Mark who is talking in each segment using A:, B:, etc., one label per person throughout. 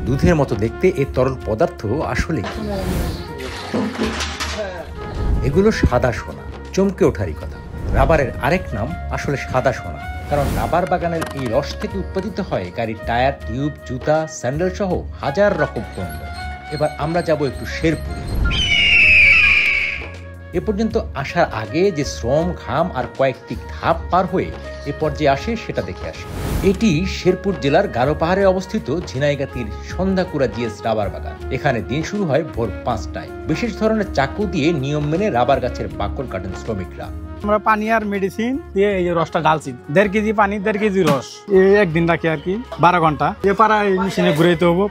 A: দুধের মতো দেখতে এই তরল পদার্থ আসলে কি? এগুলো সাদা সোনা, চমকে ওঠারই কথা। রাবারের আরেক নাম আসলে সাদা সোনা, কারণ রাবার বাগানের এই রস থেকে উৎপাদিত হয় গাড়ির টায়ার, টিউব, জুতা, স্যান্ডেল সহ হাজার রকম পণ্য। এবার আমরা যাব একটু শেরপুরে। এ পর্যন্ত আসার আগে যে শ্রম, ঘাম আর কয়েকটি ধাপ পার হয়ে এ পর্যায়ে আসে সেটা দেখে আসি। এটি শেরপুর জেলার গারো পাহাড়ে অবস্থিত ঝিনাইগাতির সন্ধ্যাকুড়া জিএস রাবার বাগান। এখানে দিন শুরু হয় ভোর 5টায়। বিশেষ ধরনের চাকু দিয়ে নিয়ম মেনে রাবার গাছের বাকল কাটেন শ্রমিকরা।
B: আমরা পানি আর মেডিসিন দিয়ে এই রসটা ঢালছি। 1.5 কেজি পানি, 1.5 কেজি রস একদিন রাখি আর কি, 12 ঘন্টা। এরপর এই মেশিনে ঘুরাইতে হবো,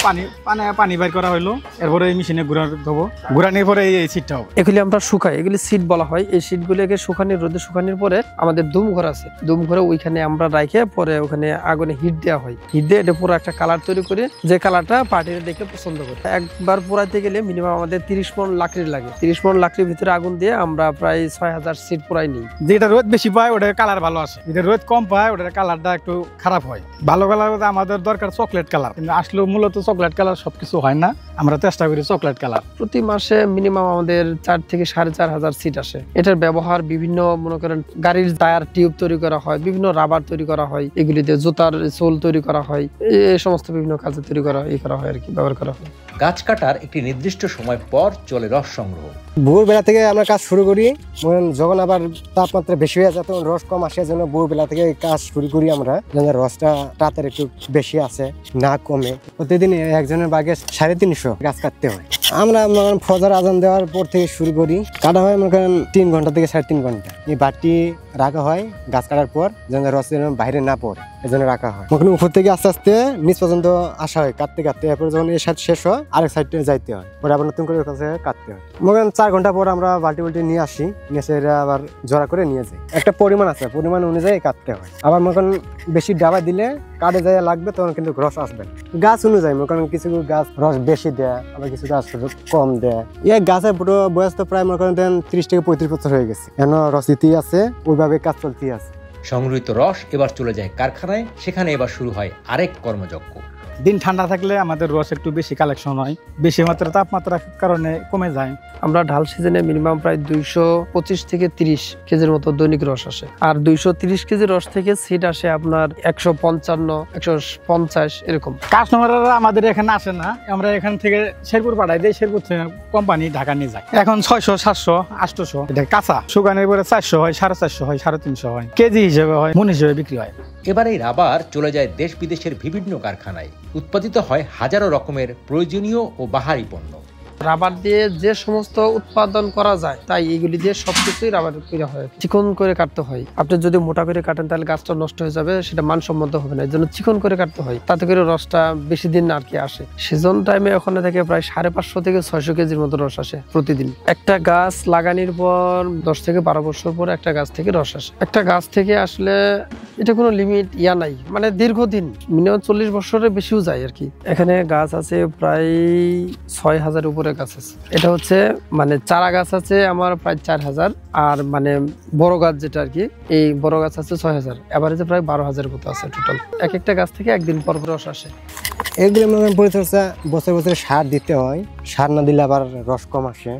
B: পানি বাইর করা হইলো। এরপরে এই মেশিনে ঘুরাতে হবো, ঘুরানোর পরে এই সিটটা হবে।
C: এগুলি আমরা শুকাই, এগুলি সিট বলা হয়। এই সিটগুলোকে শুকানোর রোদে শুকানোর পরে আমাদের দুম ঘর আছে, দুম ঘরে ওইখানে আমরা রাখে পরে ওখানে আগুনে হিট দেওয়া হয়। হিট দিয়ে এটা পুরো একটা কালার তৈরি করে, যে কালারটা পার্টিরা দেখে পছন্দ করে। একবার পোড়াইতে গেলে মিনিমাম আমাদের 30 মণ লাকড়ি লাগে। 30 মণ লাকড়ির ভিতরে আগুন দিয়ে আমরা প্রায় 6000 সিট পোড়াই নিই।
B: যেটা রোদ বেশি পায় ওটার কালার ভালো আসে, যেটা রোদ কম পায় ওটার কালারটা একটু খারাপ হয়। ভালো কালার আমাদের দরকার চকলেট কালার, কিন্তু আসলে মূলত চকলেট কালার সবকিছু হয় না, আমরা চেষ্টা করি চকলেট কালার।
C: প্রতি মাসে মিনিমাম আমাদের 4 থেকে 4500 সিট আসে। এটার ব্যবহার বিভিন্ন, মনে করেন গাড়ির টায়ার, টিউব তৈরি করা হয়, বিভিন্ন রাবার তৈরি করা হয়, এগুলিতে জুতার সোল তৈরি করা হয়, এই সমস্ত বিভিন্ন কাজে তৈরি করা হয় আর কি, ব্যবহার করা হয়।
A: গাছ কাটার একটি নির্দিষ্ট সময় পর চলে রস সংগ্রহ।
D: ভোরবেলা থেকে আমরা কাজ শুরু করি, যখন আবার তাপমাত্রা বেশি হয়ে যায় তখন রস কম আসে, জন্য ভোরবেলা থেকে কাজ শুরু করি আমরা, যেন রসটা তাড়াতাড়ি একটু বেশি আসে, না কমে। প্রতিদিন একজনের বাগে 350 গাছ কাটতে হয়। আমরা ফজর আজান দেওয়ার পর থেকে শুরু করি, কাটা হয় মনে করেন 3 ঘন্টা থেকে 3.5 ঘন্টা। এই বাটি রাখা হয় গাছ কাটার পর, যেন রস বাইরে না পড়ে, এজন্য রাখা হয়। ওখানে উপর থেকে আস্তে আস্তে নিচ পর্যন্ত আসা হয় কাটতে কাটতে। এরপর যখন এই সাইড শেষ হয় আরেক সাইডে যাইতে হয়, পরে আবার নতুন করে কাটতে হয়। মনে করেন 4 ঘন্টা পর আমরা বাল্টি নিয়ে আসি, নিয়ে এসে আবার জড়া করে নিয়ে যাই। একটা পরিমাণ আছে, পরিমাণ অনুযায়ী কাটতে হয়। আবার মনে করেন বেশি ডাবা দিলে কাটে যায় লাগবে, তখন কিন্তু রস আসবে না। গাছ অনুযায়ী মনে করেন কিছু গাছ রস বেশি দেয়, আবার কিছু গাছ কম দেয়। এই গাছের পুরো বয়স তো প্রায় মনে করেন 30 থেকে 35 বছর হয়ে গেছে, এখন রস দিতেই আছে, ওইভাবে কাজ চলতেই আছে।
A: সংগৃহীত রস এবার চলে যায় কারখানায়, সেখানে এবার শুরু হয় আরেক কর্মযজ্ঞ।
B: দিন ঠান্ডা থাকলে আমাদের রস একটু বেশি কালেকশন হয়, বেশি মাত্রা তাপমাত্রার কারণে কমে যায়।
C: আমরা ঢাল সিজনে মিনিমাম প্রায় 225 থেকে 30 কেজির মতো দৈনিক রস আসে। আর 230 কেজি রস থেকে সিট আসে আপনার 155, 150 এরকম।
B: কাস্টমাররা আমাদের এখানে আসে না, আমরা এখান থেকে শেরপুর পাঠাই দিই, শেরপুর থেকে কোম্পানি ঢাকা নিয়ে যায়। এখন 600, 700, 800 এটা কাঁচা, শুকানোর পরে 400 হয়, 450 হয়, 350 হয়, কেজি হিসেবে হয়, মন হিসেবে বিক্রি হয়।
A: এবার এই রাবার চলে যায় দেশ বিদেশের বিভিন্ন কারখানায়, উৎপাদিত হয় হাজারো রকমের প্রয়োজনীয় ও বাহারি পণ্য।
C: রাবার দিয়ে যে সমস্ত উৎপাদন করা যায়, তাই এগুলি দিয়ে সবকিছুই রাবার করা হয়। চিকন করে কাটতে হয়। আপনি যদি মোটা করে কাটেন তাহলে গাছটা নষ্ট হয়ে যাবে, সেটা মানসম্মত হবে না। এই জন্য চিকন করে কাটতে হয়, তাতে করে রসটা বেশি দিন আর কি আসে। সিজন টাইমে ওখানে থেকে প্রায় 550 থেকে 600 কেজির মতো রস আসে প্রতিদিন। একটা গাছ লাগানোর পর 10 থেকে 12 বছর পর একটা গাছ থেকে রস আসে। একটা গাছ থেকে আসলে এটা কোনো লিমিট নাই, মানে দীর্ঘদিন মিনিমাম 40 বছরের বেশিও যায় আর কি। এখানে গাছ আছে প্রায় 6000 উপরে গাছ আছে। এটা হচ্ছে মানে চারা গাছ আছে আমার প্রায় 4000, আর মানে বড় গাছ যেটা আর কি, এই বড় গাছ আছে 6000, এভারেজে প্রায় 12000 মতো আছে টোটাল। এক একটা গাছ থেকে একদিন পর রস আসে।
D: এগুলো পরিচর্যা বছর বছর সার দিতে হয়, সার না দিলে আবার রস কম আসে।